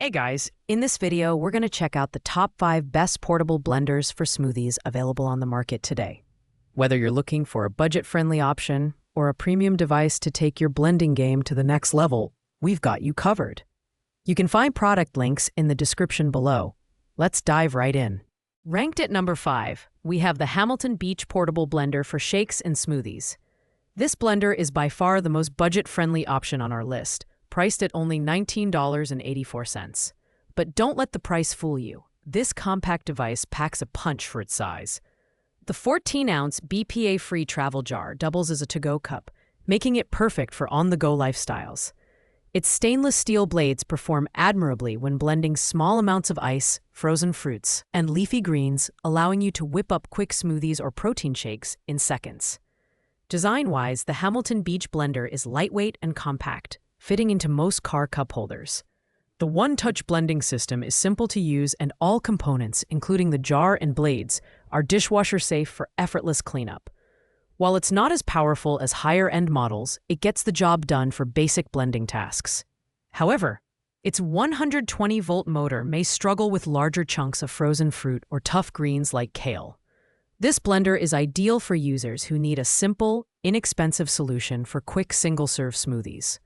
Hey guys, in this video, we're going to check out the top 5 best portable blenders for smoothies available on the market today. Whether you're looking for a budget-friendly option or a premium device to take your blending game to the next level, we've got you covered. You can find product links in the description below. Let's dive right in. Ranked at number 5, we have the Hamilton Beach Portable Blender for shakes and smoothies. This blender is by far the most budget-friendly option on our list, priced at only $19.84. But don't let the price fool you. This compact device packs a punch for its size. The 14-ounce BPA-free travel jar doubles as a to-go cup, making it perfect for on-the-go lifestyles. Its stainless steel blades perform admirably when blending small amounts of ice, frozen fruits, and leafy greens, allowing you to whip up quick smoothies or protein shakes in seconds. Design-wise, the Hamilton Beach Blender is lightweight and compact, fitting into most car cup holders. The one-touch blending system is simple to use, and all components, including the jar and blades, are dishwasher safe for effortless cleanup. While it's not as powerful as higher-end models, it gets the job done for basic blending tasks. However, its 120-volt motor may struggle with larger chunks of frozen fruit or tough greens like kale. This blender is ideal for users who need a simple, inexpensive solution for quick single-serve smoothies.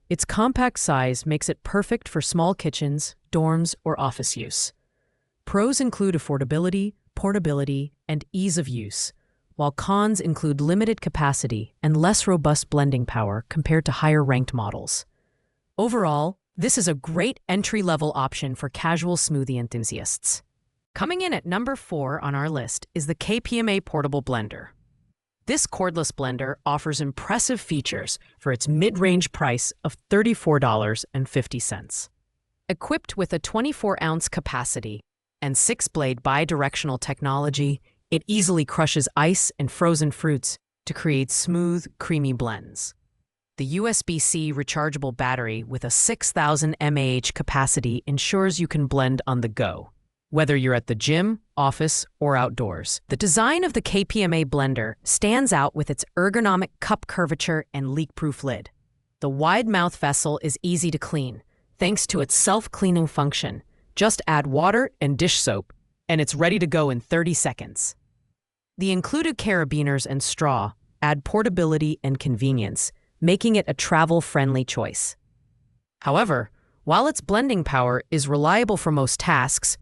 Its compact size makes it perfect for small kitchens, dorms, or office use. Pros include affordability, portability, and ease of use, while cons include limited capacity and less robust blending power compared to higher-ranked models. Overall, this is a great entry-level option for casual smoothie enthusiasts. Coming in at number 4 on our list is the KPMA Portable Blender. This cordless blender offers impressive features for its mid-range price of $34.50. Equipped with a 24-ounce capacity and 6-blade bidirectional technology, it easily crushes ice and frozen fruits to create smooth, creamy blends. The USB-C rechargeable battery with a 6,000 mAh capacity ensures you can blend on the go, whether you're at the gym, office, or outdoors. The design of the KPMA blender stands out with its ergonomic cup curvature and leak-proof lid. The wide-mouth vessel is easy to clean, thanks to its self-cleaning function. Just add water and dish soap, and it's ready to go in 30 seconds. The included carabiners and straw add portability and convenience, making it a travel-friendly choice. However, while its blending power is reliable for most tasks,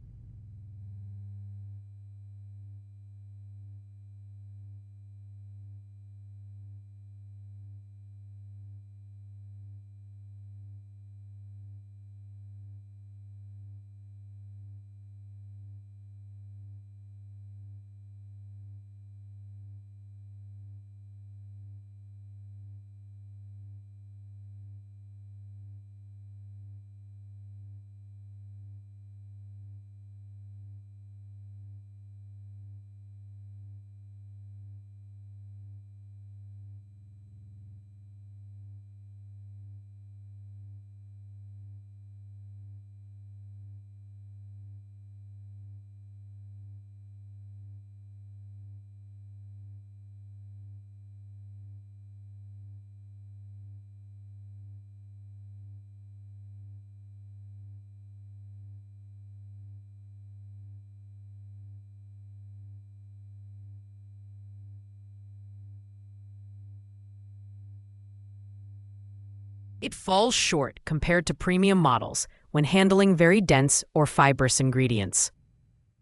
it falls short compared to premium models when handling very dense or fibrous ingredients.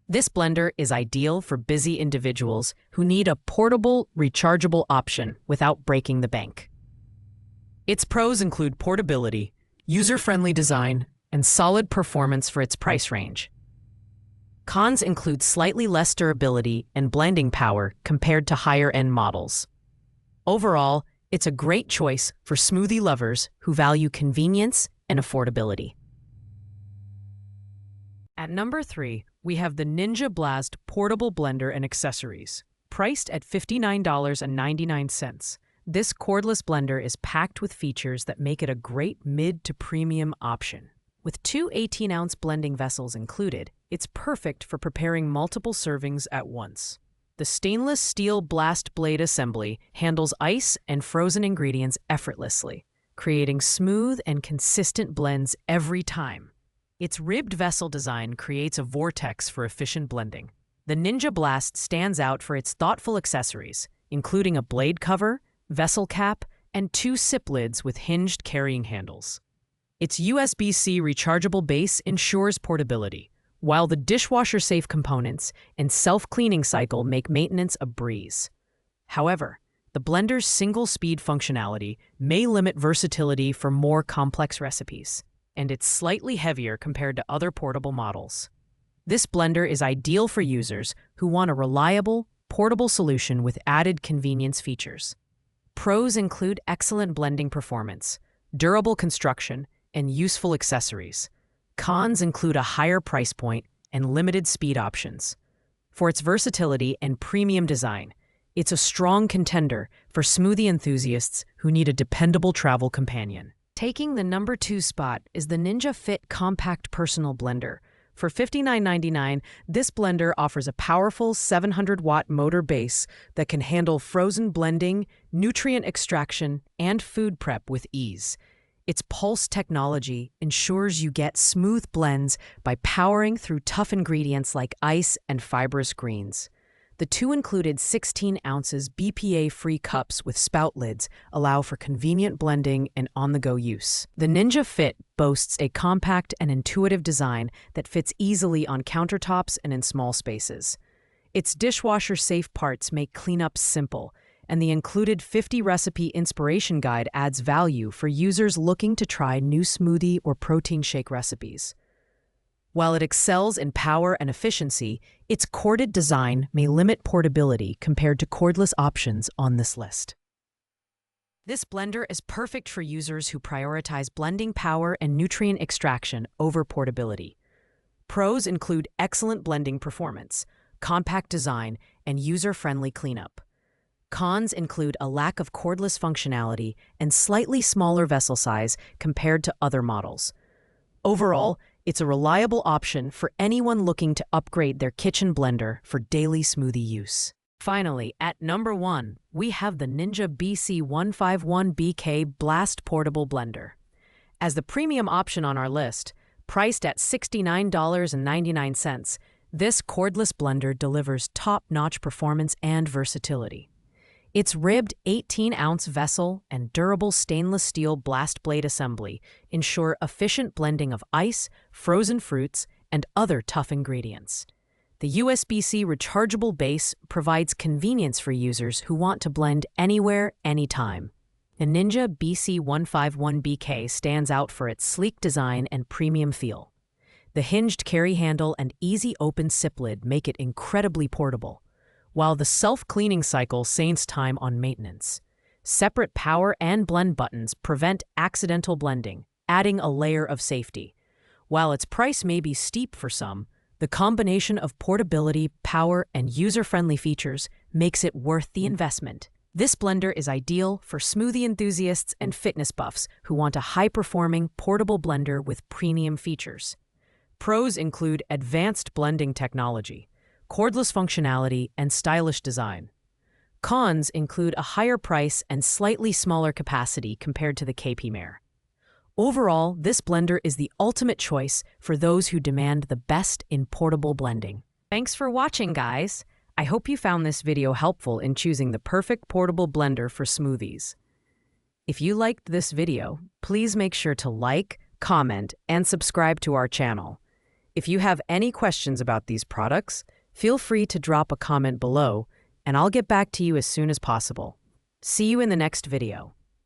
This blender is ideal for busy individuals who need a portable, rechargeable option without breaking the bank. Its pros include portability, user-friendly design, and solid performance for its price range. Cons include slightly less durability and blending power compared to higher-end models. Overall, it's a great choice for smoothie lovers who value convenience and affordability. At number 3, we have the Ninja Blast Portable Blender and Accessories. Priced at $59.99, this cordless blender is packed with features that make it a great mid to premium option. With 2 18-ounce blending vessels included, it's perfect for preparing multiple servings at once. The stainless steel blast blade assembly handles ice and frozen ingredients effortlessly, creating smooth and consistent blends every time. Its ribbed vessel design creates a vortex for efficient blending. The Ninja Blast stands out for its thoughtful accessories, including a blade cover, vessel cap, and 2 sip lids with hinged carrying handles. Its USB-C rechargeable base ensures portability, while the dishwasher-safe components and self-cleaning cycle make maintenance a breeze. However, the blender's single-speed functionality may limit versatility for more complex recipes, and it's slightly heavier compared to other portable models. This blender is ideal for users who want a reliable, portable solution with added convenience features. Pros include excellent blending performance, durable construction, and useful accessories. Cons include a higher price point and limited speed options. For its versatility and premium design, it's a strong contender for smoothie enthusiasts who need a dependable travel companion. Taking the number 2 spot is the Ninja Fit Compact Personal Blender. For $59.99, this blender offers a powerful 700-watt motor base that can handle frozen blending, nutrient extraction, and food prep with ease. Its pulse technology ensures you get smooth blends by powering through tough ingredients like ice and fibrous greens. The 2 included 16 ounces BPA-free cups with spout lids allow for convenient blending and on-the-go use. The Ninja Fit boasts a compact and intuitive design that fits easily on countertops and in small spaces. Its dishwasher-safe parts make cleanup simple, and the included 50-recipe inspiration guide adds value for users looking to try new smoothie or protein shake recipes. While it excels in power and efficiency, its corded design may limit portability compared to cordless options on this list. This blender is perfect for users who prioritize blending power and nutrient extraction over portability. Pros include excellent blending performance, compact design, and user-friendly cleanup. Cons include a lack of cordless functionality and slightly smaller vessel size compared to other models. Overall, it's a reliable option for anyone looking to upgrade their kitchen blender for daily smoothie use. Finally, at number 1, we have the Ninja BC151BK Blast Portable Blender. As the premium option on our list, priced at $69.99, this cordless blender delivers top-notch performance and versatility. Its ribbed 18-ounce vessel and durable stainless steel blast blade assembly ensure efficient blending of ice, frozen fruits, and other tough ingredients. The USB-C rechargeable base provides convenience for users who want to blend anywhere, anytime. The Ninja BC151BK stands out for its sleek design and premium feel. The hinged carry handle and easy open sip lid make it incredibly portable, while the self-cleaning cycle saves time on maintenance. Separate power and blend buttons prevent accidental blending, adding a layer of safety. While its price may be steep for some, the combination of portability, power, and user-friendly features makes it worth the investment. This blender is ideal for smoothie enthusiasts and fitness buffs who want a high-performing, portable blender with premium features. Pros include advanced blending technology, cordless functionality, and stylish design. Cons include a higher price and slightly smaller capacity compared to the KP Mare. Overall, this blender is the ultimate choice for those who demand the best in portable blending. Thanks for watching, guys. I hope you found this video helpful in choosing the perfect portable blender for smoothies. If you liked this video, please make sure to like, comment, and subscribe to our channel. If you have any questions about these products, feel free to drop a comment below, and I'll get back to you as soon as possible. See you in the next video.